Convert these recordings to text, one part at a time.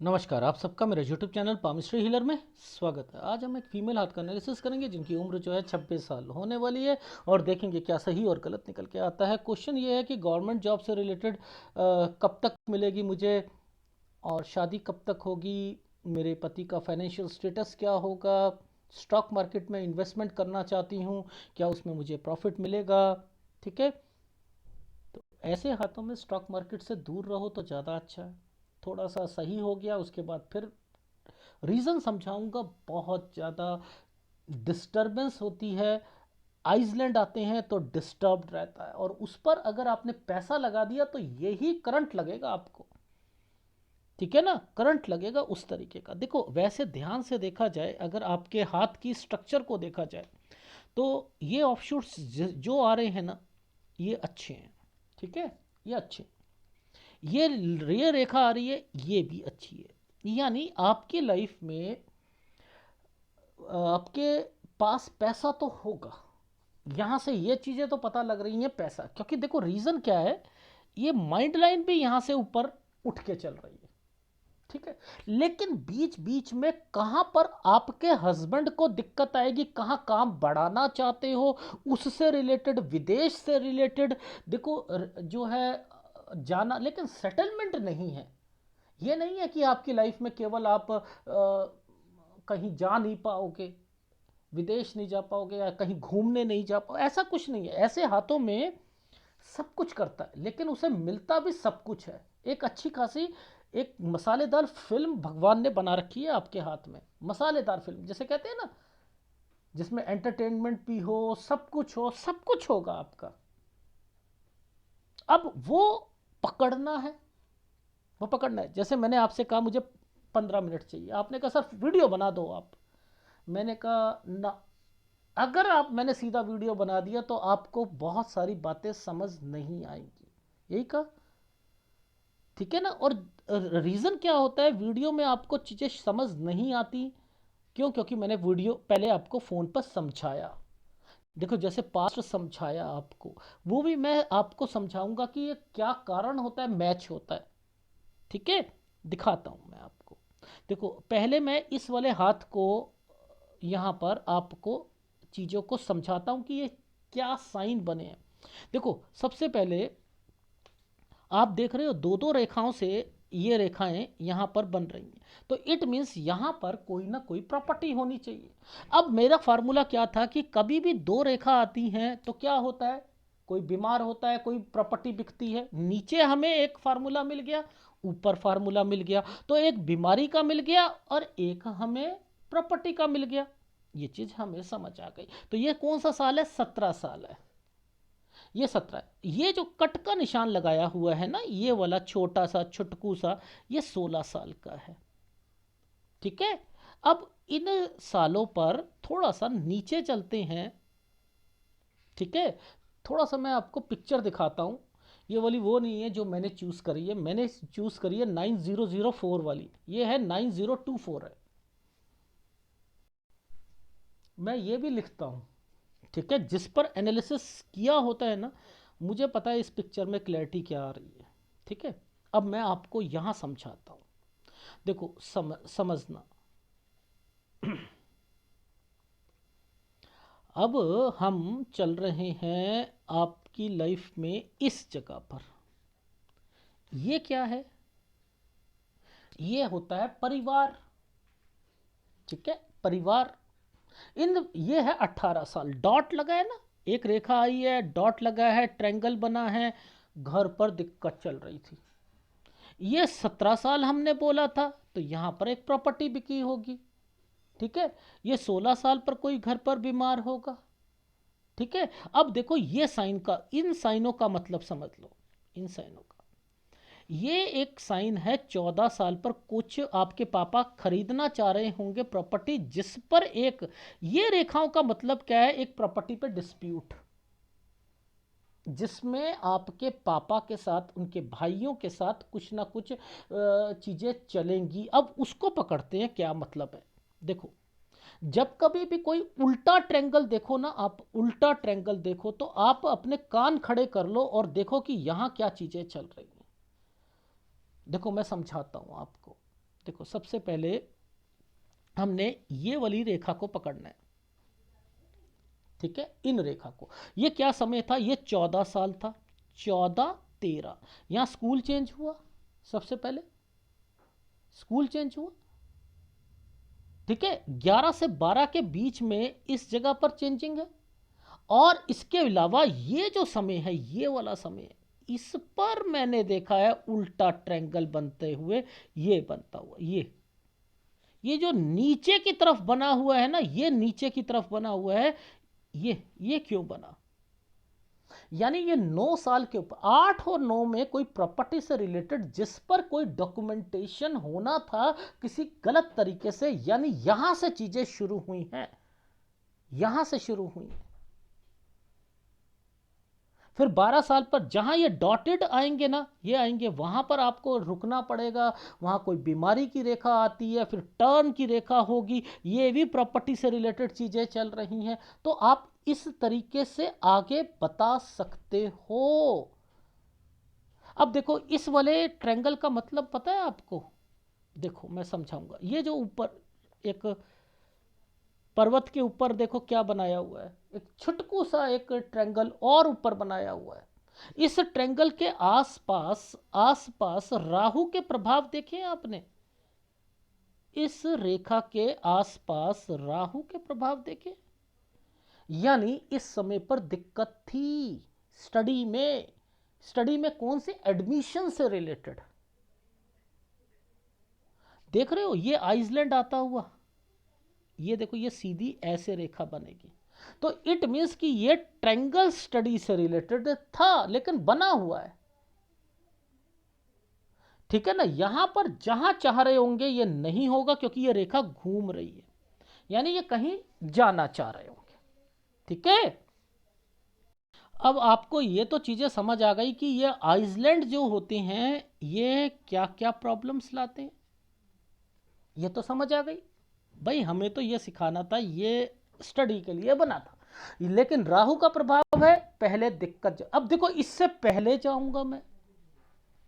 नमस्कार, आप सबका मेरे यूट्यूब चैनल पामिस्ट्री हीलर में स्वागत है। आज हम एक फीमेल हाथ का एनालिसिस करेंगे जिनकी उम्र जो है 26 साल होने वाली है और देखेंगे क्या सही और गलत निकल के आता है। क्वेश्चन ये है कि गवर्नमेंट जॉब से रिलेटेड कब तक मिलेगी मुझे, और शादी कब तक होगी, मेरे पति का फाइनेंशियल स्टेटस क्या होगा, स्टॉक मार्केट में इन्वेस्टमेंट करना चाहती हूँ, क्या उसमें मुझे प्रॉफिट मिलेगा। ठीक है, तो ऐसे हाथों में स्टॉक मार्केट से दूर रहो तो ज़्यादा अच्छा है। थोड़ा सा सही हो गया उसके बाद फिर रीज़न समझाऊंगा। बहुत ज़्यादा डिस्टरबेंस होती है, आइसलैंड आते हैं तो डिस्टर्ब्ड रहता है, और उस पर अगर आपने पैसा लगा दिया तो यही करंट लगेगा आपको। ठीक है ना, करंट लगेगा उस तरीके का। देखो वैसे ध्यान से देखा जाए, अगर आपके हाथ की स्ट्रक्चर को देखा जाए तो ये ऑफशूट्स जो आ रहे हैं ना, ये अच्छे हैं। ठीक है, ये अच्छे। ये रेखा आ रही है, ये भी अच्छी है। यानी आपकी लाइफ में आपके पास पैसा तो होगा। यहाँ से ये चीज़ें तो पता लग रही हैं, पैसा, क्योंकि देखो रीज़न क्या है, ये माइंड लाइन भी यहाँ से ऊपर उठ के चल रही है। ठीक है, लेकिन बीच बीच में कहाँ पर आपके हस्बैंड को दिक्कत आएगी, कहाँ काम बढ़ाना चाहते हो, उससे रिलेटेड, विदेश से रिलेटेड। देखो जो है जाना, लेकिन सेटलमेंट नहीं है। ये नहीं है कि आपकी लाइफ में केवल आप कहीं जा नहीं पाओगे, विदेश नहीं जा पाओगे, या कहीं घूमने नहीं जा पाओगे, ऐसा कुछ नहीं है। ऐसे हाथों में सब कुछ करता है लेकिन उसे मिलता भी सब कुछ है। एक अच्छी खासी, एक मसालेदार फिल्म भगवान ने बना रखी है आपके हाथ में। मसालेदार फिल्म जैसे कहते हैं ना, जिसमें एंटरटेनमेंट भी हो, सब कुछ हो, सब कुछ होगा आपका। अब वो पकड़ना है, वो पकड़ना है। जैसे मैंने आपसे कहा मुझे 15 मिनट चाहिए, आपने कहा सर वीडियो बना दो आप। मैंने कहा ना, अगर आप, मैंने सीधा वीडियो बना दिया तो आपको बहुत सारी बातें समझ नहीं आएंगी, यही कहा। ठीक है ना, और रीज़न क्या होता है वीडियो में आपको चीज़ें समझ नहीं आती, क्यों? क्योंकि मैंने वीडियो पहले आपको फ़ोन पर समझाया। देखो जैसे पास्ट समझाया आपको, वो भी मैं आपको समझाऊंगा कि ये क्या कारण होता है, मैच होता है। ठीक है, दिखाता हूँ मैं आपको। देखो पहले मैं इस वाले हाथ को यहाँ पर आपको चीज़ों को समझाता हूँ कि ये क्या साइन बने हैं। देखो सबसे पहले आप देख रहे हो दो दो रेखाओं से ये रेखाएं यहाँ पर बन रही हैं, तो इट मीन्स यहाँ पर कोई ना कोई प्रॉपर्टी होनी चाहिए। अब मेरा फार्मूला क्या था कि कभी भी दो रेखा आती हैं तो क्या होता है, कोई बीमार होता है, कोई प्रॉपर्टी बिकती है। नीचे हमें एक फार्मूला मिल गया, ऊपर फार्मूला मिल गया, तो एक बीमारी का मिल गया और एक हमें प्रॉपर्टी का मिल गया। ये चीज़ हमें समझ आ गई। तो ये कौन सा साल है, 17 साल है। ये 17 है। ये जो कट का निशान लगाया हुआ है ना, ये वाला छोटा सा छुटकू सा, ये 16 साल का है। ठीक है, अब इन सालों पर थोड़ा सा नीचे चलते हैं। ठीक है, थोड़ा सा मैं आपको पिक्चर दिखाता हूँ। ये वाली वो नहीं है जो मैंने चूज़ करी है, मैंने चूज़ करी है 9004 वाली, ये है 9024 है। मैं ये भी लिखता हूँ। ठीक है, जिस पर एनालिसिस किया होता है ना, मुझे पता है इस पिक्चर में क्लैरिटी क्या आ रही है। ठीक है, अब मैं आपको यहाँ समझाता हूँ। देखो समझना। अब हम चल रहे हैं आपकी लाइफ में इस जगह पर। ये क्या है, ये होता है परिवार। ठीक है, परिवार। इन ये है 18 साल, डॉट लगा है ना, एक रेखा आई है, डॉट लगा है, ट्रायंगल बना है। घर पर दिक्कत चल रही थी। ये 17 साल हमने बोला था, तो यहाँ पर एक प्रॉपर्टी बिकी होगी। ठीक है, ये 16 साल पर कोई घर पर बीमार होगा। ठीक है, अब देखो ये साइन का, इन साइनों का मतलब समझ लो, इन साइनों का। ये एक साइन है 14 साल पर, कुछ आपके पापा खरीदना चाह रहे होंगे प्रॉपर्टी, जिस पर एक, ये रेखाओं का मतलब क्या है, एक प्रॉपर्टी पर डिस्प्यूट, जिसमें आपके पापा के साथ, उनके भाइयों के साथ कुछ ना कुछ चीज़ें चलेंगी। अब उसको पकड़ते हैं क्या मतलब है। देखो जब कभी भी कोई उल्टा ट्रैंगल देखो ना, आप उल्टा ट्रैंगल देखो तो आप अपने कान खड़े कर लो और देखो कि यहाँ क्या चीज़ें चल रही हैं। देखो मैं समझाता हूँ आपको। देखो सबसे पहले हमने ये वाली रेखा को पकड़ना है, ठीक है, इन रेखा को। ये क्या समय था, ये 14 साल था, 14 13। यहां स्कूल चेंज हुआ, सबसे पहले स्कूल चेंज हुआ, ठीक है, 11 से 12 के बीच में इस जगह पर चेंजिंग है। और इसके अलावा ये जो समय है, ये वाला समय है, इस पर मैंने देखा है उल्टा ट्रायंगल बनते हुए, ये बनता हुआ, ये जो नीचे की तरफ बना हुआ है ना, ये नीचे की तरफ बना हुआ है, ये क्यों बना? यानी ये 9 साल के ऊपर, 8 और 9 में कोई प्रॉपर्टी से रिलेटेड जिस पर कोई डॉक्यूमेंटेशन होना था किसी गलत तरीके से, यानी यहां से चीजें शुरू हुई हैं, यहां से शुरू हुई हैं। फिर 12 साल पर जहां ये डॉटेड आएंगे ना, ये आएंगे, वहां पर आपको रुकना पड़ेगा, वहां कोई बीमारी की रेखा आती है, फिर टर्न की रेखा होगी, ये भी प्रॉपर्टी से रिलेटेड चीजें चल रही हैं। तो आप इस तरीके से आगे बता सकते हो। अब देखो इस वाले ट्रायंगल का मतलब पता है आपको? देखो मैं समझाऊंगा। ये जो ऊपर एक पर्वत के ऊपर देखो क्या बनाया हुआ है, एक छुटकू सा एक ट्रायंगल और ऊपर बनाया हुआ है। इस ट्रायंगल के आसपास आसपास राहु के प्रभाव देखे आपने? इस रेखा के आसपास राहु के प्रभाव देखे? यानी इस समय पर दिक्कत थी स्टडी में। स्टडी में कौन से? एडमिशन से रिलेटेड। देख रहे हो ये आइसलैंड आता हुआ, ये देखो ये सीधी ऐसे रेखा बनेगी, तो इट मीन्स कि ये ट्रायंगल स्टडी से रिलेटेड था, लेकिन बना हुआ है, ठीक है ना। यहां पर जहां चाह रहे होंगे ये नहीं होगा, क्योंकि ये रेखा घूम रही है, यानी ये कहीं जाना चाह रहे होंगे, ठीक है। अब आपको ये तो चीजें समझ आ गई कि ये आइसलैंड जो होते हैं ये क्या क्या प्रॉब्लम्स लाते हैं, ये तो समझ आ गई। भाई हमें तो ये सिखाना था, ये स्टडी के लिए बना था, लेकिन राहु का प्रभाव है पहले दिक्कत। अब देखो इससे पहले जाऊंगा मैं,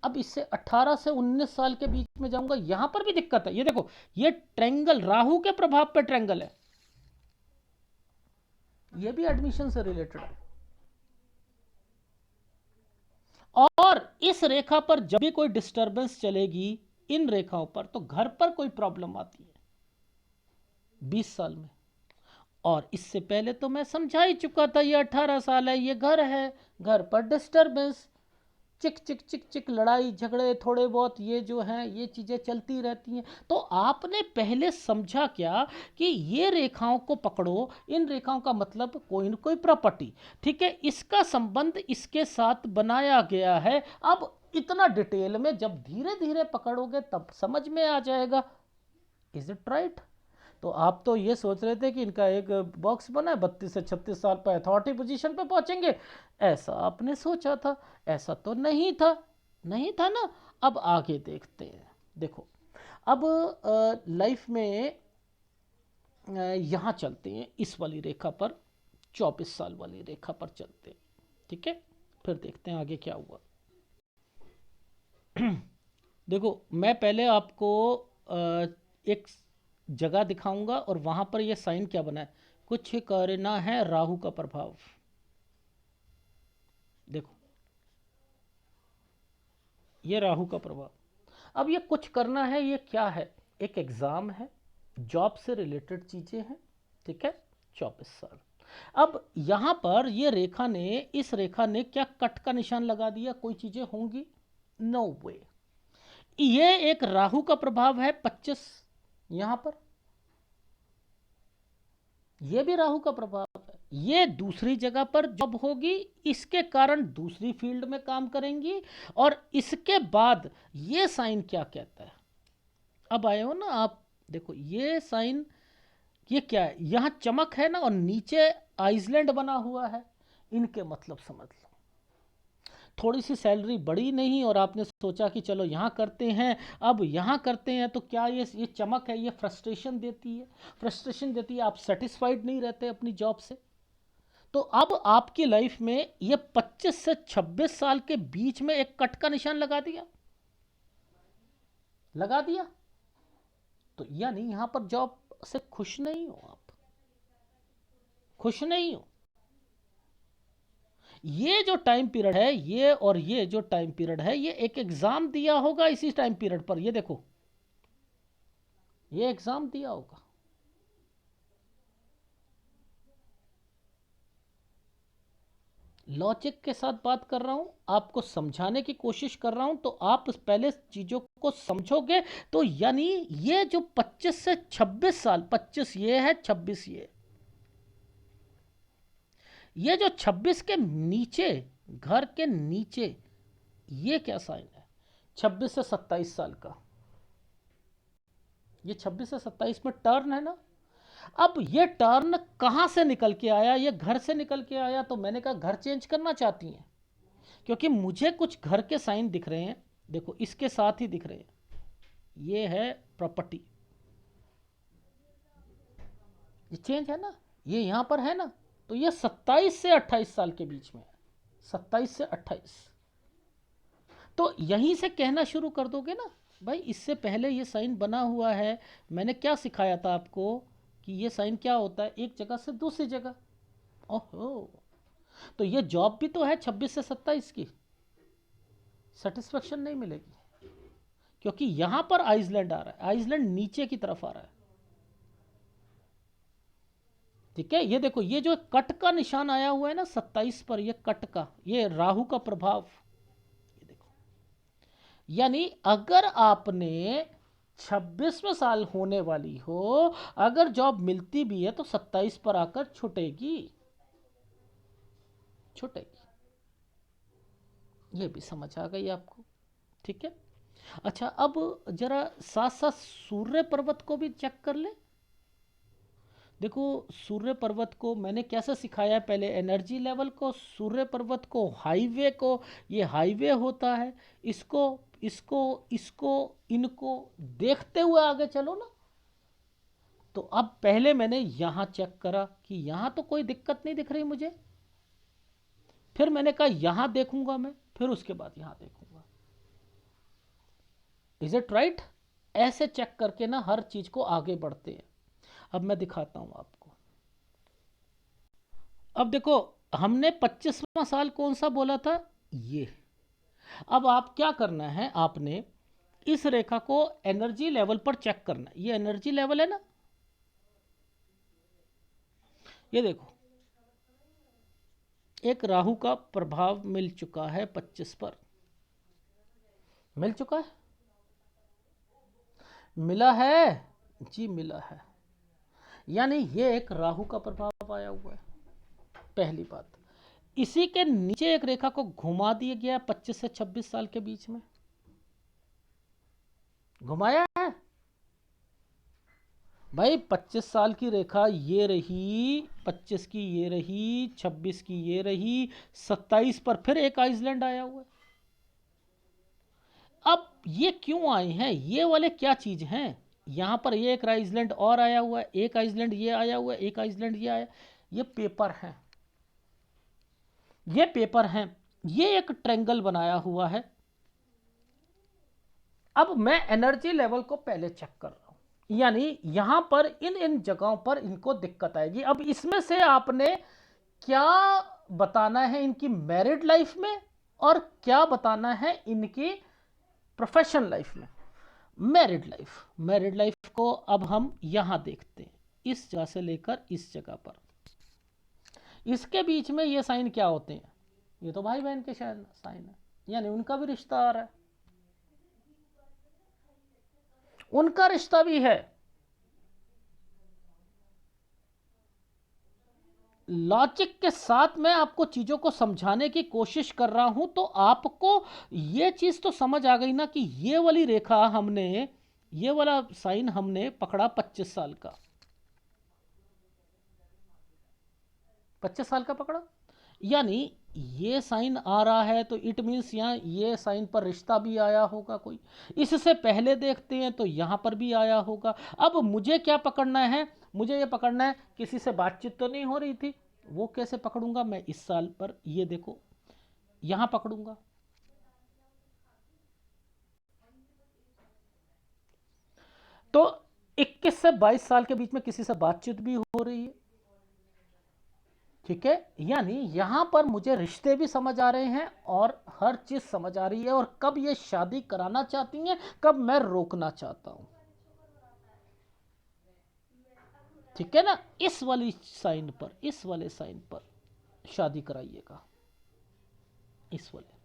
अब इससे 18 से 19 साल के बीच में जाऊंगा, यहां पर भी दिक्कत है। ये देखो ये ट्रायंगल राहु के प्रभाव पे ट्रायंगल है, ये भी एडमिशन से रिलेटेड है। और इस रेखा पर जब भी कोई डिस्टरबेंस चलेगी इन रेखाओं पर, तो घर पर कोई प्रॉब्लम आती है 20 साल में। और इससे पहले तो मैं समझा ही चुका था, ये 18 साल है, ये घर है, घर पर डिस्टरबेंस, चिक चिक चिक चिक, लड़ाई झगड़े थोड़े बहुत ये जो हैं ये चीज़ें चलती रहती हैं। तो आपने पहले समझा क्या कि ये रेखाओं को पकड़ो, इन रेखाओं का मतलब कोई न कोई प्रॉपर्टी, ठीक है, इसका संबंध इसके साथ बनाया गया है। अब इतना डिटेल में जब धीरे धीरे पकड़ोगे तब समझ में आ जाएगा। Is it right? तो आप तो ये सोच रहे थे कि इनका एक बॉक्स बना है, 32 से 36 साल पर अथॉरिटी पोजीशन पे पहुंचेंगे, ऐसा आपने सोचा था। ऐसा तो नहीं था, नहीं था ना। अब आगे देखते हैं। देखो अब लाइफ में यहाँ चलते हैं, इस वाली रेखा पर, 24 साल वाली रेखा पर चलते हैं, ठीक है। फिर देखते हैं आगे क्या हुआ। देखो मैं पहले आपको एक जगह दिखाऊंगा और वहां पर यह साइन क्या बना है, कुछ करना है, राहु का प्रभाव। देखो ये राहु का प्रभाव। अब ये कुछ करना है, ये क्या है? एक एग्जाम है, जॉब से रिलेटेड चीजें हैं, ठीक है, 24 साल। अब यहां पर ये रेखा ने, इस रेखा ने क्या कट का निशान लगा दिया, कोई चीजें होंगी? नो वे। ये एक राहु का प्रभाव है 25, यहां पर ये भी राहु का प्रभाव है। ये दूसरी जगह पर जॉब होगी, इसके कारण दूसरी फील्ड में काम करेंगी। और इसके बाद ये साइन क्या कहता है, अब आए हो ना आप, देखो ये साइन, ये क्या है, यहां चमक है ना और नीचे आइसलैंड बना हुआ है, इनके मतलब समझ लो। थोड़ी सी सैलरी बढ़ी नहीं और आपने सोचा कि चलो यहाँ करते हैं, अब यहाँ करते हैं तो क्या ये चमक है, ये फ्रस्ट्रेशन देती है, फ्रस्ट्रेशन देती है, आप सेटिस्फाइड नहीं रहते अपनी जॉब से। तो अब आपकी लाइफ में ये 25 से 26 साल के बीच में एक कट का निशान लगा दिया, लगा दिया। तो यानी यहां पर जॉब से खुश नहीं हो आप, खुश नहीं हो। ये जो टाइम पीरियड है, ये और ये जो टाइम पीरियड है, ये एक एग्जाम दिया होगा इसी टाइम पीरियड पर। ये देखो, ये एग्जाम दिया होगा। लॉजिक के साथ बात कर रहा हूं, आपको समझाने की कोशिश कर रहा हूं, तो आप पहले चीजों को समझोगे तो यानी ये जो 25 से 26 साल, 25 ये है, 26 ये जो 26 के नीचे, घर के नीचे, ये क्या साइन है? 26 से 27 साल का, ये 26 से 27 में टर्न है ना। अब ये टर्न कहां से निकल के आया? ये घर से निकल के आया। तो मैंने कहा घर चेंज करना चाहती हैं, क्योंकि मुझे कुछ घर के साइन दिख रहे हैं। देखो इसके साथ ही दिख रहे हैं, ये है प्रॉपर्टी, ये चेंज है ना, ये यहां पर है ना। तो ये 27 से 28 साल के बीच में है, 27 से 28। तो यहीं से कहना शुरू कर दोगे ना भाई, इससे पहले ये साइन बना हुआ है। मैंने क्या सिखाया था आपको कि ये साइन क्या होता है, एक जगह से दूसरी जगह। ओहो, तो ये जॉब भी तो है 26 से 27 की, सेटिस्फेक्शन नहीं मिलेगी, क्योंकि यहां पर आइसलैंड आ रहा है, आइसलैंड नीचे की तरफ आ रहा है। ठीक है, ये देखो, ये जो कट का निशान आया हुआ है ना 27 पर, ये कट का, ये राहु का प्रभाव। ये देखो, यानी अगर आपने 26वें साल होने वाली हो, अगर जॉब मिलती भी है तो 27 पर आकर छूटेगी, छूटेगी। ये भी समझ आ गई आपको? ठीक है। अच्छा, अब जरा साथ साथ सूर्य पर्वत को भी चेक कर ले। देखो, सूर्य पर्वत को मैंने कैसे सिखाया है, पहले एनर्जी लेवल को, सूर्य पर्वत को, हाईवे को। ये हाईवे होता है, इसको इसको इसको इनको देखते हुए आगे चलो ना। तो अब पहले मैंने यहां चेक करा कि यहां तो कोई दिक्कत नहीं दिख रही मुझे, फिर मैंने कहा यहां देखूंगा मैं, फिर उसके बाद यहां देखूंगा। Is it right? ऐसे चेक करके ना हर चीज को आगे बढ़ते हैं। अब मैं दिखाता हूं आपको। अब देखो, हमने 25वां साल कौन सा बोला था? ये। अब आप क्या करना है, आपने इस रेखा को एनर्जी लेवल पर चेक करना है। ये एनर्जी लेवल है ना, ये देखो, एक राहु का प्रभाव मिल चुका है 25 पर, मिल चुका है, मिला है जी, मिला है। यानी ये एक राहु का प्रभाव आया हुआ है, पहली बात। इसी के नीचे एक रेखा को घुमा दिया गया 25 से 26 साल के बीच में, घुमाया है भाई। 25 साल की रेखा ये रही, 25 की ये रही, 26 की ये रही, 27 पर फिर एक आइसलैंड आया हुआ है। अब ये क्यों आए हैं, ये वाले क्या चीज हैं? यहां पर ये एक आइसलैंड और आया हुआ है, एक आइसलैंड ये आया हुआ है, एक आइसलैंड ये आया। ये पेपर है, ये पेपर है, ये एक ट्रायंगल बनाया हुआ है। अब मैं एनर्जी लेवल को पहले चेक कर रहा हूं, यानी यहां पर इन इन जगहों पर इनको दिक्कत आएगी। अब इसमें से आपने क्या बताना है इनकी मैरिड लाइफ में, और क्या बताना है इनकी प्रोफेशनल लाइफ में। मैरिड लाइफ, मैरिड लाइफ को अब हम यहां देखते हैं, इस जगह से लेकर इस जगह पर, इसके बीच में ये साइन क्या होते हैं? ये तो भाई बहन के साइन है, यानी उनका भी रिश्ता आ रहा है, उनका रिश्ता भी है। लॉजिक के साथ मैं आपको चीजों को समझाने की कोशिश कर रहा हूं, तो आपको ये चीज तो समझ आ गई ना कि ये वाली रेखा हमने, ये वाला साइन हमने पकड़ा 25 साल का, 25 साल का पकड़ा। यानी ये साइन आ रहा है तो इट मीन्स यहाँ ये साइन पर रिश्ता भी आया होगा कोई। इससे पहले देखते हैं तो यहाँ पर भी आया होगा। अब मुझे क्या पकड़ना है? मुझे ये पकड़ना है किसी से बातचीत तो नहीं हो रही थी। वो कैसे पकड़ूंगा मैं? इस साल पर ये देखो, यहाँ पकड़ूंगा। तो 21 से 22 साल के बीच में किसी से बातचीत भी हो रही है, ठीक है, यानी यहां पर मुझे रिश्ते भी समझ आ रहे हैं और हर चीज समझ आ रही है, और कब ये शादी कराना चाहती हैं, कब मैं रोकना चाहता हूं, ठीक है ना। इस वाली साइन पर, इस वाले साइन पर शादी कराइएगा, इस वाले।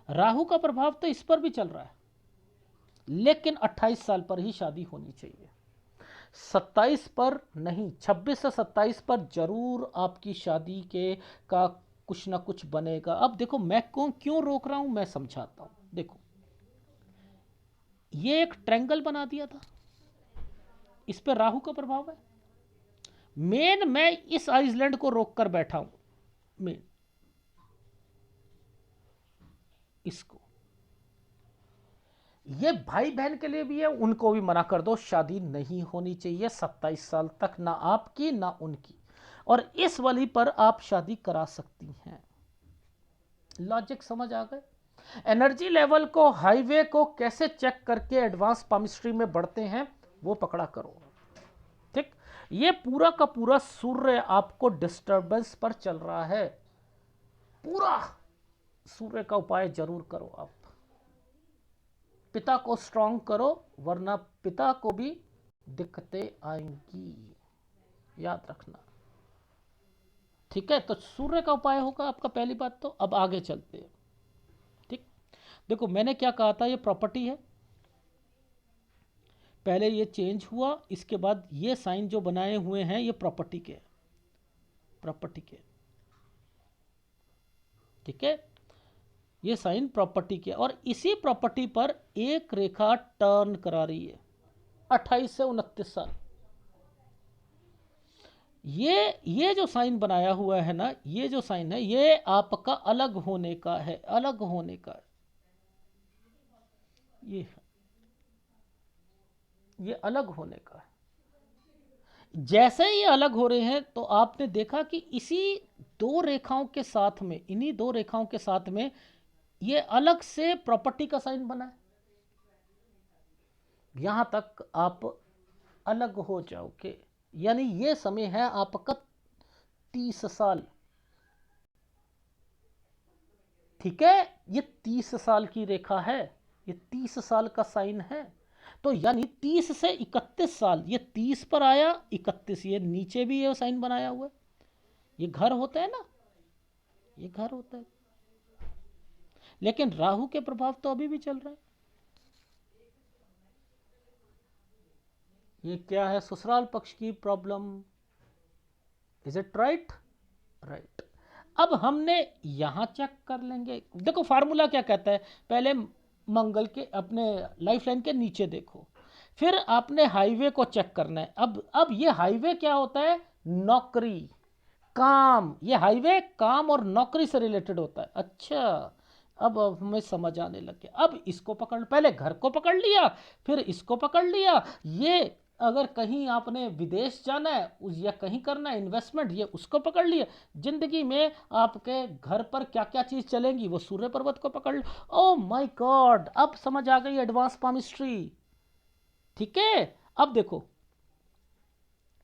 राहु का प्रभाव तो इस पर भी चल रहा है, लेकिन 28 साल पर ही शादी होनी चाहिए, 27 पर नहीं। 26 से 27 पर जरूर आपकी शादी के का कुछ ना कुछ बनेगा। अब देखो मैं क्यों रोक रहा हूं, मैं समझाता हूं। देखो ये एक ट्रायंगल बना दिया था, इस पर राहु का प्रभाव है। मेन मैं इस आइसलैंड को रोक कर बैठा हूं, मेन इसको। ये भाई बहन के लिए भी है, उनको भी मना कर दो, शादी नहीं होनी चाहिए 27 साल तक, ना आपकी ना उनकी। और इस वाली पर आप शादी करा सकती हैं। लॉजिक समझ आ गए। एनर्जी लेवल को, हाईवे को कैसे चेक करके एडवांस पामिस्ट्री में बढ़ते हैं, वो पकड़ा करो, ठीक। ये पूरा का पूरा सूर्य आपको डिस्टर्बेंस पर चल रहा है, पूरा सूर्य का उपाय जरूर करो आप। पिता को स्ट्रांग करो, वरना पिता को भी दिक्कतें आएंगी, याद रखना, ठीक है। तो सूर्य का उपाय होगा आपका, पहली बात तो। अब आगे चलते हैं, ठीक। देखो मैंने क्या कहा था, ये प्रॉपर्टी है, पहले ये चेंज हुआ, इसके बाद ये साइन जो बनाए हुए हैं ये प्रॉपर्टी के, प्रॉपर्टी के, ठीक है। ये साइन प्रॉपर्टी के, और इसी प्रॉपर्टी पर एक रेखा टर्न करा रही है 28 से 29 साल। ये जो साइन बनाया हुआ है ना, ये जो साइन है, ये आपका अलग होने का है, अलग होने का। ये अलग होने का है। जैसे ये अलग हो रहे हैं, तो आपने देखा कि इसी दो रेखाओं के साथ में, इन्हीं दो रेखाओं के साथ में ये अलग से प्रॉपर्टी का साइन बना है। यहां तक आप अलग हो जाओगे, यानी ये समय है आपका 30 साल, ठीक है। ये 30 साल की रेखा है, ये 30 साल का साइन है। तो यानी 30 से 31 साल, ये 30 पर आया, 31, ये नीचे भी ये साइन बनाया हुआ है। ये घर होता है ना, ये घर होता है, लेकिन राहु के प्रभाव तो अभी भी चल रहा है। ये क्या है, ससुराल पक्ष की problem, is it right, right. अब हमने यहां चेक कर लेंगे। देखो फार्मूला क्या कहता है, पहले मंगल के अपने लाइफ लाइन के नीचे देखो, फिर आपने हाईवे को चेक करना है। अब ये हाईवे क्या होता है, नौकरी, काम। ये हाईवे काम और नौकरी से रिलेटेड होता है। अच्छा, अब हमें समझ आने लग गया। अब इसको पकड़, पहले घर को पकड़ लिया, फिर इसको पकड़ लिया। ये अगर कहीं आपने विदेश जाना है या कहीं करना है इन्वेस्टमेंट, ये उसको पकड़ लिया। जिंदगी में आपके घर पर क्या क्या चीज चलेंगी, वो सूर्य पर्वत को पकड़ लो। ओ माय गॉड, अब समझ आ गई एडवांस पामिस्ट्री, ठीक है। अब देखो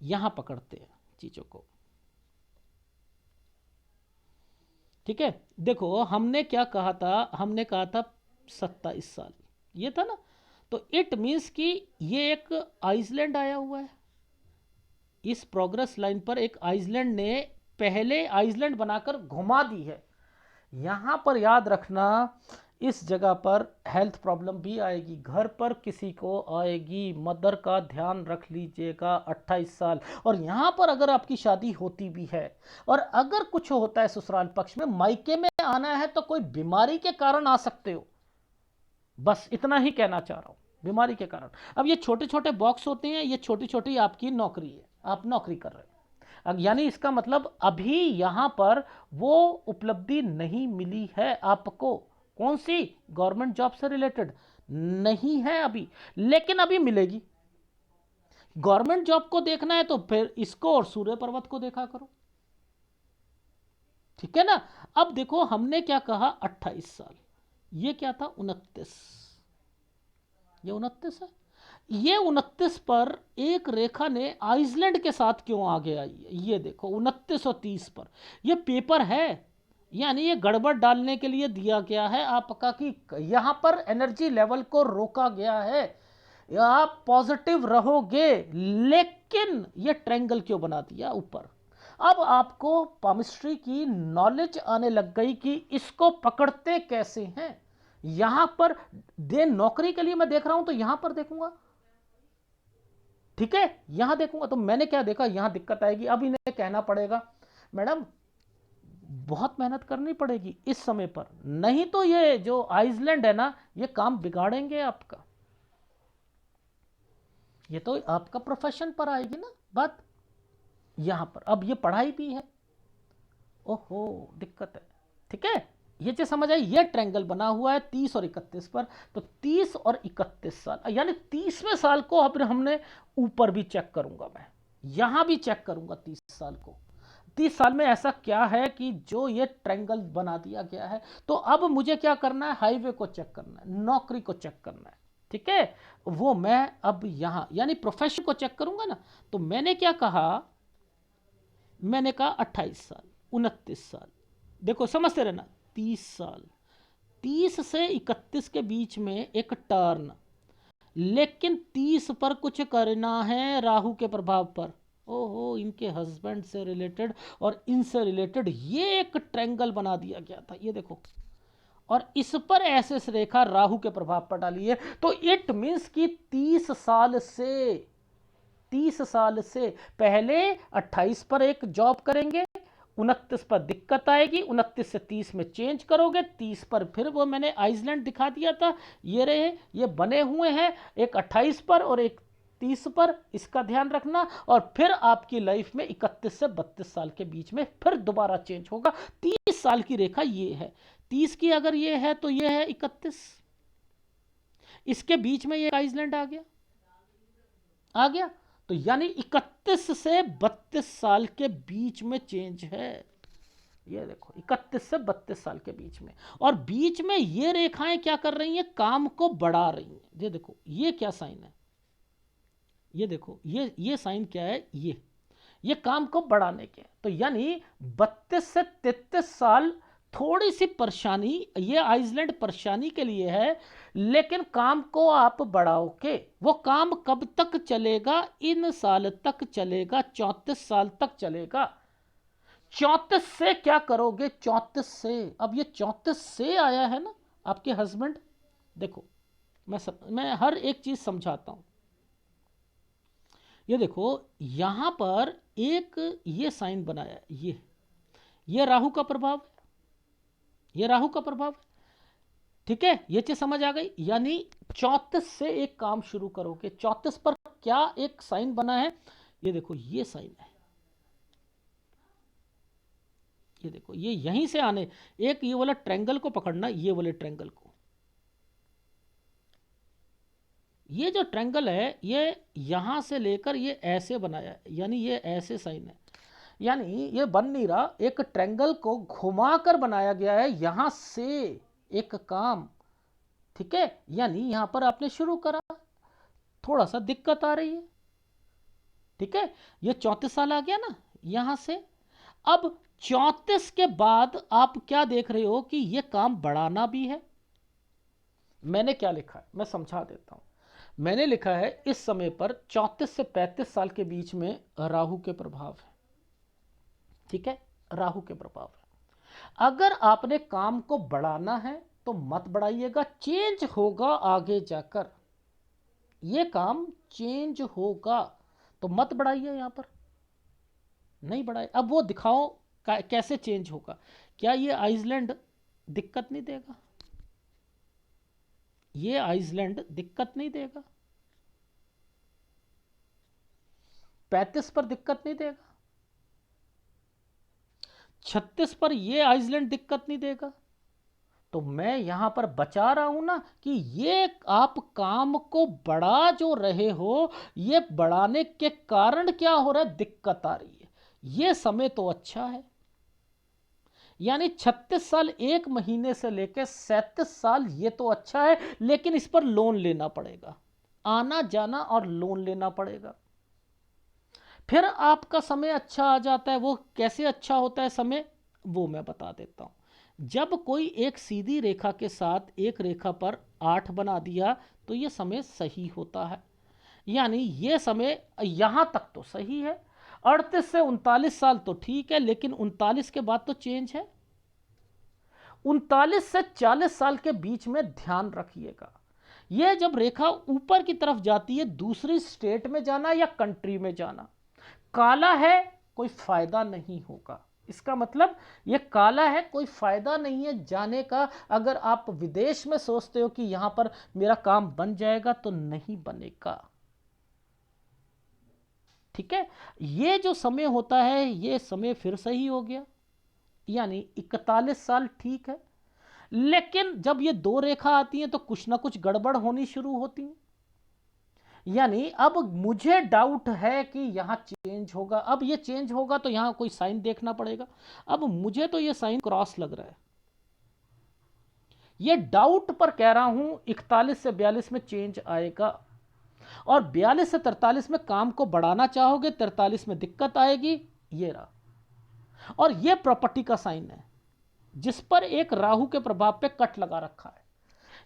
यहां पकड़ते हैं चीजों को, ठीक है। देखो हमने क्या कहा था, हमने कहा था 27 साल, ये था ना। तो इट मीन्स कि ये एक आइसलैंड आया हुआ है, इस प्रोग्रेस लाइन पर एक आइसलैंड ने पहले आइसलैंड बनाकर घुमा दी है। यहां पर याद रखना, इस जगह पर हेल्थ प्रॉब्लम भी आएगी, घर पर किसी को आएगी, मदर का ध्यान रख लीजिएगा। 28 साल, और यहां पर अगर आपकी शादी होती भी है, और अगर कुछ होता है ससुराल पक्ष में, मायके में आना है तो कोई बीमारी के कारण आ सकते हो, बस इतना ही कहना चाह रहा हूं, बीमारी के कारण। अब ये छोटे छोटे बॉक्स होते हैं, ये छोटी छोटी आपकी नौकरी है, आप नौकरी कर रहे हैं। अब यानी इसका मतलब अभी यहां पर वो उपलब्धि नहीं मिली है आपको, कौन सी, गवर्नमेंट जॉब से रिलेटेड नहीं है अभी, लेकिन अभी मिलेगी। गवर्नमेंट जॉब को देखना है तो फिर इसको और सूर्य पर्वत को देखा करो, ठीक है ना। अब देखो हमने क्या कहा, 28 साल, ये क्या था, 29, ये 29 है। ये 29 पर एक रेखा ने आइसलैंड के साथ क्यों आगे आई है, ये देखो 29 और 30 पर ये पेपर है, यानी ये गड़बड़ डालने के लिए दिया गया है आपका कि यहाँ पर एनर्जी लेवल को रोका गया है, आप पॉजिटिव रहोगे, लेकिन ये ट्रायंगल क्यों बना दिया ऊपर। अब आपको केमिस्ट्री की नॉलेज आने लग गई कि इसको पकड़ते कैसे हैं। यहां पर दे नौकरी के लिए मैं देख रहा हूं तो यहां पर देखूंगा, ठीक है, यहां देखूंगा तो मैंने क्या देखा, यहां दिक्कत आएगी। अब इन्हें कहना पड़ेगा मैडम बहुत मेहनत करनी पड़ेगी इस समय पर, नहीं तो ये जो आइसलैंड है ना ये काम बिगाड़ेंगे आपका, ये तो आपका प्रोफेशन पर आएगी ना बात। यहां पर अब ये पढ़ाई भी है, ओहो दिक्कत है, ठीक है। ये चीज समझ आई, ये ट्रायंगल बना हुआ है 30 और 31 पर, तो 30 और 31 साल यानी 30वें साल को अब हमने ऊपर भी चेक करूंगा, मैं यहां भी चेक करूंगा 30 साल को। 30 साल में ऐसा क्या है कि जो ये ट्रायंगल बना दिया गया है। तो अब मुझे क्या करना है, हाईवे को चेक करना है, नौकरी को चेक करना है, ठीक है। वो मैं अब यहां यानी प्रोफेशन को चेक करूंगा ना। तो मैंने क्या कहा, मैंने कहा 28 साल 29 साल, देखो समझते रहना, 30 साल 30 से 31 के बीच में एक टर्न, लेकिन 30 पर कुछ करना है राहु के प्रभाव पर। ओहो, इनके हस्बैंड से रिलेटेड और इनसे रिलेटेड ये एक ट्रायंगल बना दिया गया था, ये देखो, और इस पर ऐसे रेखा राहु के प्रभाव पर डाली है। तो इट मीन्स कि 30 साल से पहले 28 पर एक जॉब करेंगे, 29 पर दिक्कत आएगी, 29 से 30 में चेंज करोगे, 30 पर फिर वो मैंने आइसलैंड दिखा दिया था, ये रहे, ये बने हुए हैं, एक 28 पर और एक 30 पर, इसका ध्यान रखना। और फिर आपकी लाइफ में 31 से 32 साल के बीच में फिर दोबारा चेंज होगा। 30 साल की रेखा ये है, 30 की अगर ये है तो ये है 31, इसके बीच में ये आइसलैंड आ गया। तो यानी 31 से 32 साल के बीच में चेंज है, ये देखो 31 से 32 साल के बीच में। और बीच में ये रेखाएं क्या कर रही हैं, काम को बढ़ा रही हैं। ये देखो ये क्या साइन है, ये देखो ये साइन क्या है, ये काम को बढ़ाने के। तो यानी 32 से 33 साल थोड़ी सी परेशानी, ये आइसलैंड परेशानी के लिए है, लेकिन काम को आप बढ़ाओगे। वो काम कब तक चलेगा, इन साल तक चलेगा, 34 साल तक चलेगा। 34 से क्या करोगे, 34 से, अब ये 34 से आया है ना आपके हस्बैंड, देखो मैं हर एक चीज समझाता हूं। ये देखो यहां पर एक ये साइन बनाया, ये राहु का प्रभाव है, ये राहु का प्रभाव है, ठीक है। ये चीज समझ आ गई। यानी 34 से एक काम शुरू करोगे। 34 पर क्या एक साइन बना है, ये देखो ये साइन है, ये देखो ये यहीं से आने, एक ये वाला ट्रायंगल को पकड़ना, ये वाले ट्रायंगल को, ये जो ट्रायंगल है ये यहां से लेकर ये ऐसे बनाया है, यानी ये ऐसे साइन है, यानी ये बन नहीं रहा, एक ट्रायंगल को घुमाकर बनाया गया है यहां से एक काम, ठीक है। यानी यहां पर आपने शुरू करा, थोड़ा सा दिक्कत आ रही है, ठीक है। ये 34 साल आ गया ना यहां से। अब 34 के बाद आप क्या देख रहे हो कि ये काम बढ़ाना भी है। मैंने क्या लिखा है मैं समझा देता हूं। मैंने लिखा है इस समय पर 34 से 35 साल के बीच में राहु के प्रभाव है, ठीक है, राहु के प्रभाव है। अगर आपने काम को बढ़ाना है तो मत बढ़ाइएगा, चेंज होगा आगे जाकर, ये काम चेंज होगा, तो मत बढ़ाइए, यहां पर नहीं बढ़ाए। अब वो दिखाओ कैसे चेंज होगा। क्या ये आइसलैंड दिक्कत नहीं देगा, ये आइसलैंड दिक्कत नहीं देगा, 35 पर दिक्कत नहीं देगा, 36 पर ये आइसलैंड दिक्कत नहीं देगा। तो मैं यहां पर बचा रहा हूं ना कि ये आप काम को बढ़ा जो रहे हो, ये बढ़ाने के कारण क्या हो रहा है, दिक्कत आ रही है। ये समय तो अच्छा है, यानी 36 साल 1 महीने से लेकर 37 साल, ये तो अच्छा है, लेकिन इस पर लोन लेना पड़ेगा। आना जाना और लोन लेना पड़ेगा। फिर आपका समय अच्छा आ जाता है। वो कैसे अच्छा होता है समय, वो मैं बता देता हूं। जब कोई एक सीधी रेखा के साथ एक रेखा पर 8 बना दिया तो ये समय सही होता है। यानी ये समय यहां तक तो सही है, 38 से 39 साल तो ठीक है, लेकिन 39 के बाद तो चेंज है। 39 से 40 साल के बीच में ध्यान रखिएगा, यह जब रेखा ऊपर की तरफ जाती है, दूसरी स्टेट में जाना या कंट्री में जाना, काला है कोई फायदा नहीं होगा। इसका मतलब यह काला है, कोई फायदा नहीं है जाने का। अगर आप विदेश में सोचते हो कि यहां पर मेरा काम बन जाएगा, तो नहीं बनेगा। ठीक है, ये जो समय होता है ये समय फिर सही हो गया, यानी 41 साल ठीक है। लेकिन जब ये दो रेखा आती हैं तो कुछ ना कुछ गड़बड़ होनी शुरू होती है। यानी अब मुझे डाउट है कि यहां चेंज होगा। अब ये चेंज होगा तो यहां कोई साइन देखना पड़ेगा। अब मुझे तो ये साइन क्रॉस लग रहा है, ये डाउट पर कह रहा हूं। 41 से 42 में चेंज आएगा, और 42 से 43 में काम को बढ़ाना चाहोगे, 43 में दिक्कत आएगी। ये रहा, और ये प्रॉपर्टी का साइन है जिस पर एक राहु के प्रभाव पे कट लगा रखा है।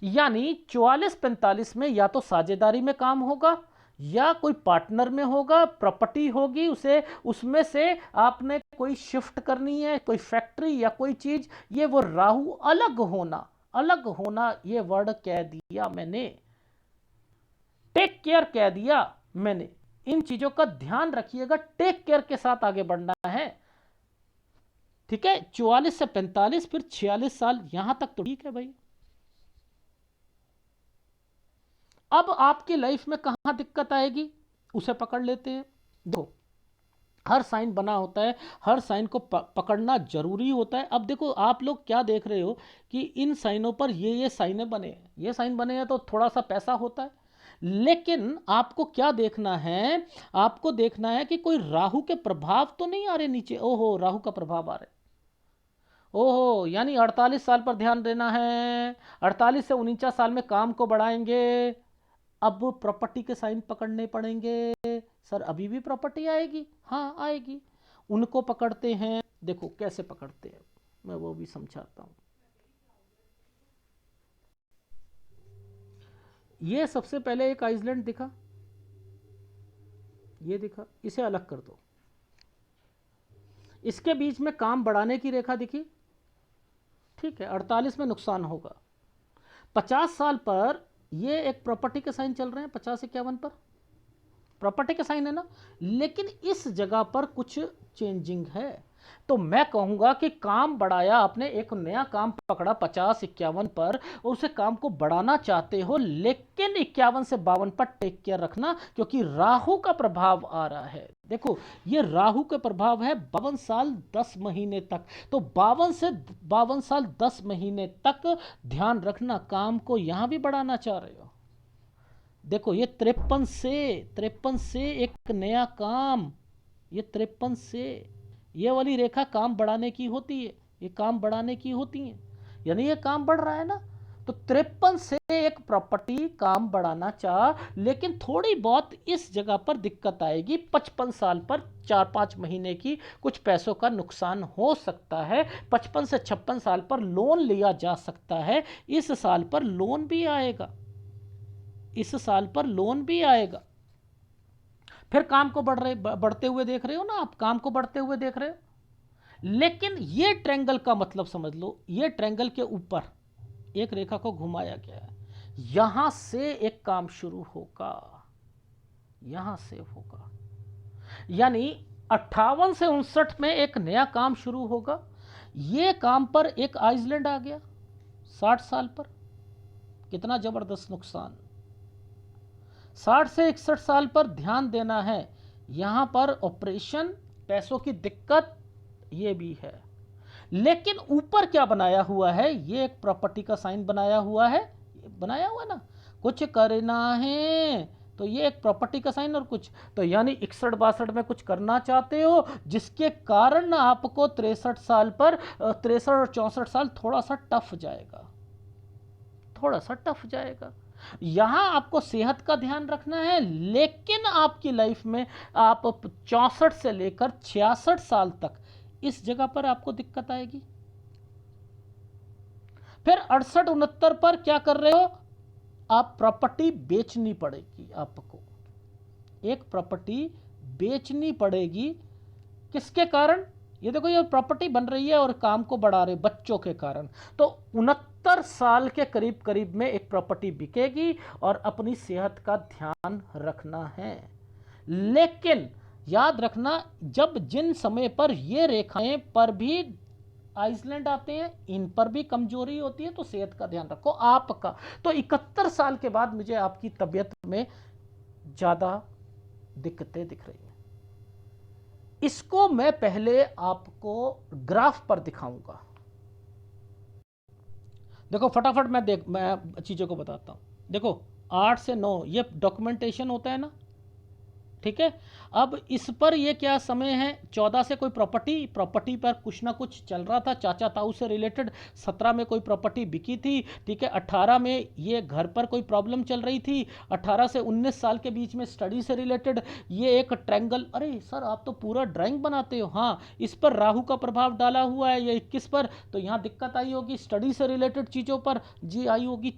यानी 44-45 में या तो साझेदारी में काम होगा या कोई पार्टनर में होगा, प्रॉपर्टी होगी, उसे उसमें से आपने कोई शिफ्ट करनी है, कोई फैक्ट्री या कोई चीज। ये वो राहु अलग होना, अलग होना, ये वर्ड कह दिया मैंने, टेक केयर कह दिया मैंने। इन चीजों का ध्यान रखिएगा, टेक केयर के साथ आगे बढ़ना है। ठीक है, 44 से 45 फिर 46 साल, यहां तक तो ठीक है भाई। अब आपकी लाइफ में कहां दिक्कत आएगी उसे पकड़ लेते हैं। देखो, हर साइन बना होता है, हर साइन को पकड़ना जरूरी होता है। अब देखो, आप लोग क्या देख रहे हो कि इन साइनों पर ये साइनें बने हैं, ये साइन बने हैं तो थोड़ा सा पैसा होता है। लेकिन आपको क्या देखना है, आपको देखना है कि कोई राहु के प्रभाव तो नहीं आ रहे नीचे। ओहो, राहु का प्रभाव आ रहे, ओहो, यानी 48 साल पर ध्यान देना है। 48 से 49 साल में काम को बढ़ाएंगे। अब प्रॉपर्टी के साइन पकड़ने पड़ेंगे। सर अभी भी प्रॉपर्टी आएगी? हाँ आएगी। उनको पकड़ते हैं, देखो कैसे पकड़ते हैं, मैं वो भी समझाता हूं। ये सबसे पहले एक आइसलैंड दिखा, ये दिखा, इसे अलग कर दो। इसके बीच में काम बढ़ाने की रेखा दिखी, ठीक है, 48 में नुकसान होगा। 50 साल पर ये एक प्रॉपर्टी के साइन चल रहे हैं, 50-51 पर प्रॉपर्टी के साइन है ना। लेकिन इस जगह पर कुछ चेंजिंग है, तो मैं कहूंगा कि काम बढ़ाया आपने, एक नया काम पकड़ा 50-51 पर, उसे काम को बढ़ाना चाहते हो, लेकिन 51 से 52 पर टेक केयर रखना, क्योंकि राहु का प्रभाव आ रहा है। देखो, ये राहु का प्रभाव है 52 साल 10 महीने तक, तो 52 से 52 साल 10 महीने तक ध्यान रखना, काम को यहां भी बढ़ाना चाह रहे हो। देखो, ये 53 से एक नया काम, ये 53 से, ये वाली रेखा काम बढ़ाने की होती है, ये काम बढ़ाने की होती है, यानी ये काम बढ़ रहा है ना। तो 53 से एक प्रॉपर्टी काम बढ़ाना चाह, लेकिन थोड़ी बहुत इस जगह पर दिक्कत आएगी। 55 साल पर 4-5 महीने की कुछ पैसों का नुकसान हो सकता है। 55 से 56 साल पर लोन लिया जा सकता है, इस साल पर लोन भी आएगा, इस साल पर लोन भी आएगा। फिर काम को बढ़ते हुए देख रहे हो ना आप, काम को बढ़ते हुए देख रहे हो। लेकिन ये ट्रायंगल का मतलब समझ लो, ये ट्रायंगल के ऊपर एक रेखा को घुमाया गया है, यहां से एक काम शुरू होगा, यहां से होगा, यानी 58 से 59 में एक नया काम शुरू होगा। ये काम पर एक आइसलैंड आ गया 60 साल पर, कितना जबरदस्त नुकसान। 60 से 61 साल पर ध्यान देना है, यहां पर ऑपरेशन, पैसों की दिक्कत, ये भी है। लेकिन ऊपर क्या बनाया हुआ है, ये एक प्रॉपर्टी का साइन बनाया हुआ है, बनाया हुआ ना, कुछ करना है तो ये एक प्रॉपर्टी का साइन और कुछ, तो यानी 61-62 में कुछ करना चाहते हो, जिसके कारण आपको 63 साल पर, 63 और 64 साल थोड़ा सा टफ जाएगा, थोड़ा सा टफ जाएगा। यहाँ आपको सेहत का ध्यान रखना है, लेकिन आपकी लाइफ में आप 64 से लेकर 66 साल तक इस जगह पर आपको दिक्कत आएगी। फिर 68-69 पर क्या कर रहे हो आप, प्रॉपर्टी बेचनी पड़ेगी आपको, एक प्रॉपर्टी बेचनी पड़ेगी। किसके कारण? ये देखो ये प्रॉपर्टी बन रही है और काम को बढ़ा रहे बच्चों के कारण। तो 69 साल के करीब करीब में एक प्रॉपर्टी बिकेगी और अपनी सेहत का ध्यान रखना है। लेकिन याद रखना, जब जिन समय पर ये रेखाएं पर भी आइसलैंड आते हैं, इन पर भी कमजोरी होती है, तो सेहत का ध्यान रखो आपका। तो 71 साल के बाद मुझे आपकी तबीयत में ज्यादा दिक्कतें दिख रही हैं। इसको मैं पहले आपको ग्राफ पर दिखाऊंगा। देखो फटाफट मैं चीजों को बताता हूं। देखो 8 से 9 ये डॉक्यूमेंटेशन होता है ना, ठीक है। अब इस पर ये क्या समय है, 14 से कोई प्रॉपर्टी पर कुछ ना कुछ चल रहा था चाचा ताऊ से रिलेटेड, 17 में कोई प्रॉपर्टी बिकी थी, ठीक है। 18 में ये घर पर कोई प्रॉब्लम चल रही थी, 18 से 19 साल के बीच में स्टडी से रिलेटेड ये एक ट्रायंगल। अरे सर आप तो पूरा ड्राइंग बनाते हो। हाँ, इस पर राहु का प्रभाव डाला हुआ है, ये 21 पर, तो यहाँ दिक्कत आई होगी स्टडी से रिलेटेड चीज़ों पर जी आई होगी।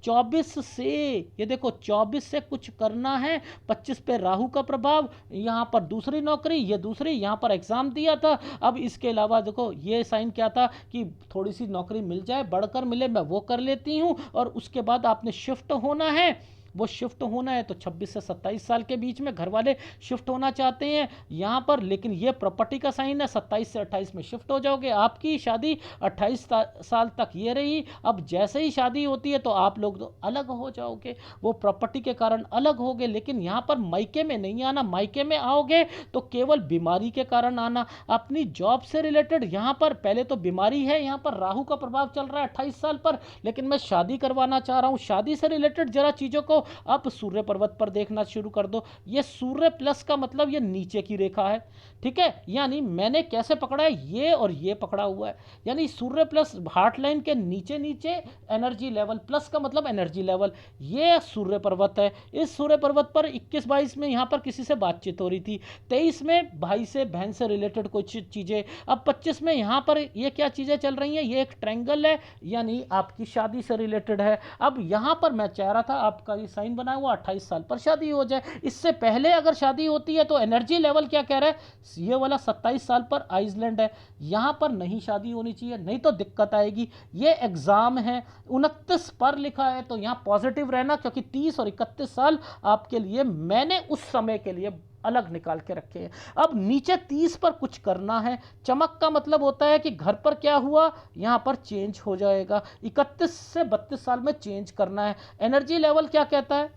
24 से ये देखो 24 से कुछ करना है, 25 पे राहु का प्रभाव, यहाँ पर दूसरी नौकरी, ये दूसरी, यहाँ पर एग्जाम दिया था। अब इसके अलावा देखो ये साइन क्या था कि थोड़ी सी नौकरी मिल जाए, बढ़कर मिले, मैं वो कर लेती हूँ। और उसके बाद आपने शिफ्ट होना है, वो शिफ्ट होना है तो 26 से 27 साल के बीच में घर वाले शिफ्ट होना चाहते हैं यहाँ पर, लेकिन ये प्रॉपर्टी का साइन है, 27 से 28 में शिफ्ट हो जाओगे। आपकी शादी 28 साल तक ये रही। अब जैसे ही शादी होती है तो आप लोग तो अलग हो जाओगे, वो प्रॉपर्टी के कारण अलग होगे। लेकिन यहाँ पर मायके में नहीं आना, मायके में आओगे तो केवल बीमारी के कारण आना। अपनी जॉब से रिलेटेड यहाँ पर पहले तो बीमारी है, यहाँ पर राहु का प्रभाव चल रहा है 28 साल पर, लेकिन मैं शादी करवाना चाह रहा हूँ। शादी से रिलेटेड जरा चीज़ों को आप सूर्य पर्वत पर देखना शुरू कर दो। ये सूर्य प्लस का मतलब ये नीचे की रेखा है, ठीक है। यानी मैंने कैसे पकड़ा है, ये और ये पकड़ा हुआ है, यानी सूर्य प्लस हार्ट लाइन के नीचे नीचे एनर्जी लेवल, प्लस का मतलब एनर्जी लेवल, ये सूर्य पर्वत है। इस सूर्य पर्वत पर 21-22 में यहाँ पर किसी से बातचीत हो रही थी, 23 में भाई से बहन से रिलेटेड कुछ चीज़ें, अब 25 में यहाँ पर ये क्या चीज़ें चल रही हैं, ये एक ट्रायंगल है, यानी आपकी शादी से रिलेटेड है। अब यहाँ पर मैं चाह रहा था आपका ये साइन बना हुआ 28 साल पर शादी हो जाए। इससे पहले अगर शादी होती है तो एनर्जी लेवल क्या कह रहा है, ये वाला 27 साल पर आइसलैंड है, यहां पर नहीं शादी होनी चाहिए, नहीं तो दिक्कत आएगी। ये एग्जाम है, 29 पर लिखा है तो यहां पॉजिटिव रहना, क्योंकि 30 और 31 साल आपके लिए मैंने उस समय के लिए अलग निकाल के रखे हैं। अब नीचे 30 पर कुछ करना है, चमक का मतलब होता है कि घर पर क्या हुआ, यहां पर चेंज हो जाएगा। 31 से 32 साल में चेंज करना है। एनर्जी लेवल क्या कहता है,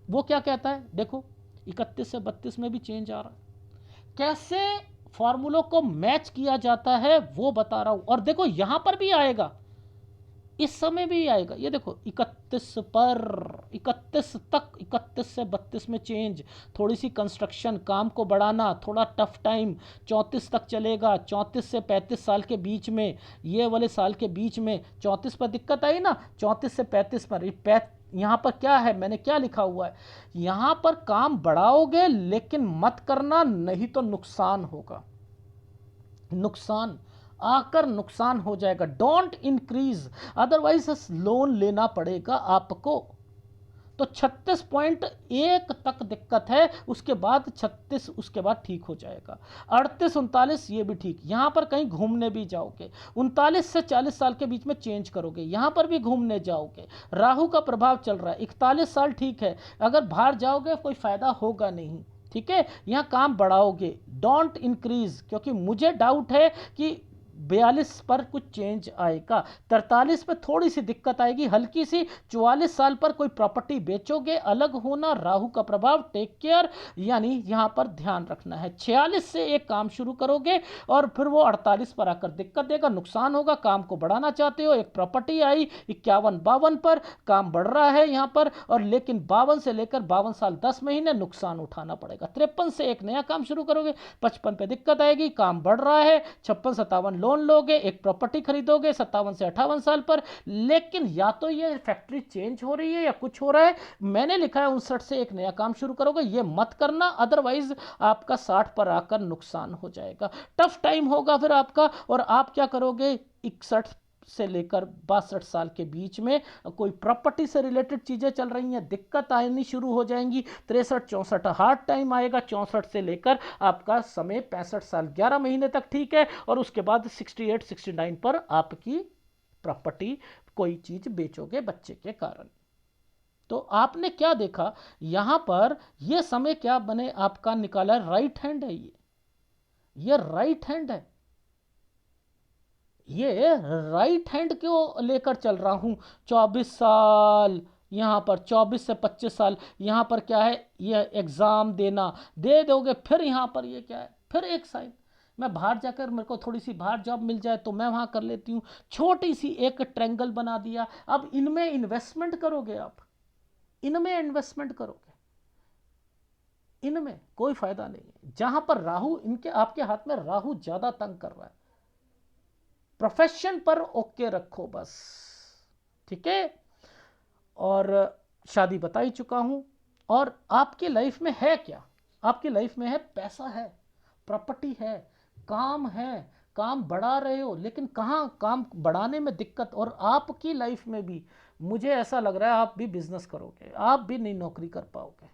वो क्या कहता है, देखो 31 से 32 में भी चेंज आ रहा है। कैसे फॉर्मूलों को मैच किया जाता है वो बता रहा हूं। और देखो यहां पर भी आएगा, इस समय भी आएगा, ये देखो 31 पर 31 तक, 31 से 32 में चेंज, थोड़ी सी कंस्ट्रक्शन, काम को बढ़ाना, थोड़ा टफ टाइम, 34 तक चलेगा, 34 से 35 साल के बीच में, ये वाले साल के बीच में 34 पर दिक्कत आई ना, 34 से 35 पर यहाँ पर क्या है, मैंने क्या लिखा हुआ है, यहाँ पर काम बढ़ाओगे लेकिन मत करना, नहीं तो नुकसान होगा, नुकसान आकर नुकसान हो जाएगा। डोंट इंक्रीज, अदरवाइज लोन लेना पड़ेगा आपको। तो 36.1 तक दिक्कत है, उसके बाद 36, उसके बाद ठीक हो जाएगा। 38-39 ये भी ठीक। यहाँ पर कहीं घूमने भी जाओगे, 39 से 40 साल के बीच में चेंज करोगे, यहाँ पर भी घूमने जाओगे, राहु का प्रभाव चल रहा है। 41 साल ठीक है, अगर बाहर जाओगे कोई फायदा होगा नहीं, ठीक है। यहाँ काम बढ़ाओगे, डोंट इंक्रीज, क्योंकि मुझे डाउट है कि 42 पर कुछ चेंज आएगा। 43 पे थोड़ी सी दिक्कत आएगी हल्की सी। 44 साल पर कोई प्रॉपर्टी बेचोगे, अलग होना, राहु का प्रभाव, टेक केयर, यानी यहां पर ध्यान रखना है। 46 से एक काम शुरू करोगे और फिर वो 48 पर आकर दिक्कत देगा, नुकसान होगा। काम को बढ़ाना चाहते हो, एक प्रॉपर्टी आई 51-52 पर, काम बढ़ रहा है यहां पर, और लेकिन 52 से लेकर 52 साल 10 महीने नुकसान उठाना पड़ेगा। 53 से एक नया काम शुरू करोगे, 55 पे दिक्कत आएगी, काम बढ़ रहा है, 56-57 लोन लोगे, एक प्रॉपर्टी खरीदोगे 57 से 58 साल पर, लेकिन या तो ये फैक्ट्री चेंज हो रही है या कुछ हो रहा है, मैंने लिखा है 59 से एक नया काम शुरू करोगे, ये मत करना, अदरवाइज आपका 60 पर आकर नुकसान हो जाएगा, टफ टाइम होगा फिर आपका। और आप क्या करोगे, 61 से लेकर 62 साल के बीच में कोई प्रॉपर्टी से रिलेटेड चीज़ें चल रही हैं, दिक्कत आनी शुरू हो जाएंगी। 63-64 हार्ड टाइम आएगा, 64 से लेकर आपका समय 65 साल 11 महीने तक ठीक है, और उसके बाद 68-69 पर आपकी प्रॉपर्टी कोई चीज़ बेचोगे बच्चे के कारण। तो आपने क्या देखा यहां पर, यह समय क्या बने आपका निकाला, राइट हैंड है, ये राइट हैंड है, ये राइट हैंड क्यों लेकर चल रहा हूं। 24 साल यहां पर, 24 से 25 साल यहां पर क्या है, ये एग्जाम देना, दे दोगे, फिर यहां पर ये क्या है, फिर एक साइन, मैं बाहर जाकर मेरे को थोड़ी सी बाहर जॉब मिल जाए तो मैं वहां कर लेती हूं, छोटी सी एक ट्रायंगल बना दिया। अब इनमें इन्वेस्टमेंट करोगे, आप इनमें इन्वेस्टमेंट करोगे, इनमें कोई फायदा नहीं है। जहां पर राहु, इनके आपके हाथ में राहु ज्यादा तंग कर रहा है, प्रोफेशन पर ओके रखो बस, ठीक है। और शादी बता ही चुका हूं। और आपकी लाइफ में है क्या, आपकी लाइफ में है पैसा, है प्रॉपर्टी, है काम, है काम बढ़ा रहे हो, लेकिन कहां काम बढ़ाने में दिक्कत। और आपकी लाइफ में भी मुझे ऐसा लग रहा है आप भी बिजनेस करोगे, आप भी नहीं नौकरी कर पाओगे,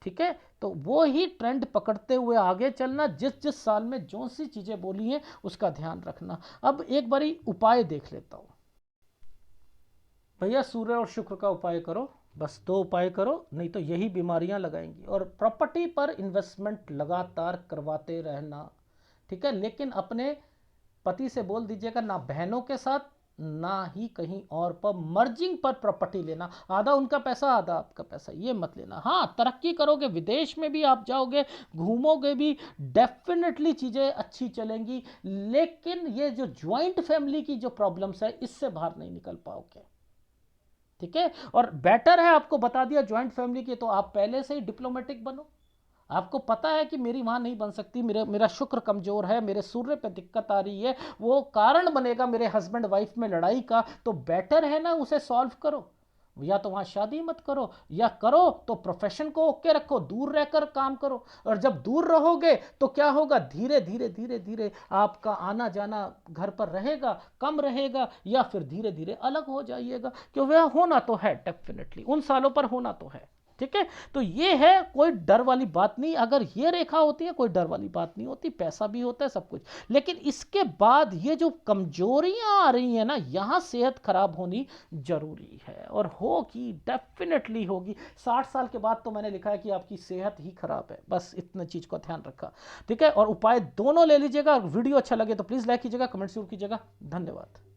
ठीक है। तो वो ही ट्रेंड पकड़ते हुए आगे चलना, जिस जिस साल में जो सी चीजें बोली हैं उसका ध्यान रखना। अब एक बारी उपाय देख लेता हूं भैया, सूर्य और शुक्र का उपाय करो, बस 2 उपाय करो, नहीं तो यही बीमारियां लगाएंगी। और प्रॉपर्टी पर इन्वेस्टमेंट लगातार करवाते रहना, ठीक है। लेकिन अपने पति से बोल दीजिएगा ना, बहनों के साथ ना ही कहीं और पर मर्जिंग पर प्रॉपर्टी लेना, आधा उनका पैसा आधा आपका पैसा, ये मत लेना। हाँ, तरक्की करोगे, विदेश में भी आप जाओगे, घूमोगे भी, डेफिनेटली चीज़ें अच्छी चलेंगी, लेकिन ये जो ज्वाइंट फैमिली की जो प्रॉब्लम्स है इससे बाहर नहीं निकल पाओगे, ठीक है। और बेटर है, आपको बता दिया ज्वाइंट फैमिली की, तो आप पहले से ही डिप्लोमेटिक बनो। आपको पता है कि मेरी मां नहीं बन सकती, मेरा शुक्र कमजोर है, मेरे सूर्य पे दिक्कत आ रही है, वो कारण बनेगा मेरे हस्बैंड वाइफ में लड़ाई का, तो बेटर है ना उसे सॉल्व करो। या तो वहां शादी मत करो, या करो तो प्रोफेशन को ओके रखो, दूर रहकर काम करो। और जब दूर रहोगे तो क्या होगा, धीरे धीरे धीरे धीरे आपका आना जाना घर पर रहेगा, कम रहेगा, या फिर धीरे धीरे अलग हो जाइएगा, क्योंकि वह होना तो है, डेफिनेटली उन सालों पर होना तो है, ठीक है। तो ये है, कोई डर वाली बात नहीं, अगर ये रेखा होती है कोई डर वाली बात नहीं होती, पैसा भी होता है सब कुछ। लेकिन इसके बाद ये जो कमजोरियां आ रही हैं ना, यहां सेहत खराब होनी जरूरी है, और होगी, डेफिनेटली होगी। 60 साल के बाद तो मैंने लिखा है कि आपकी सेहत ही खराब है, बस इतने चीज को ध्यान रखा, ठीक है। और उपाय दोनों ले लीजिएगा। वीडियो अच्छा लगे तो प्लीज लाइक कीजिएगा, कमेंट जरूर कीजिएगा। धन्यवाद।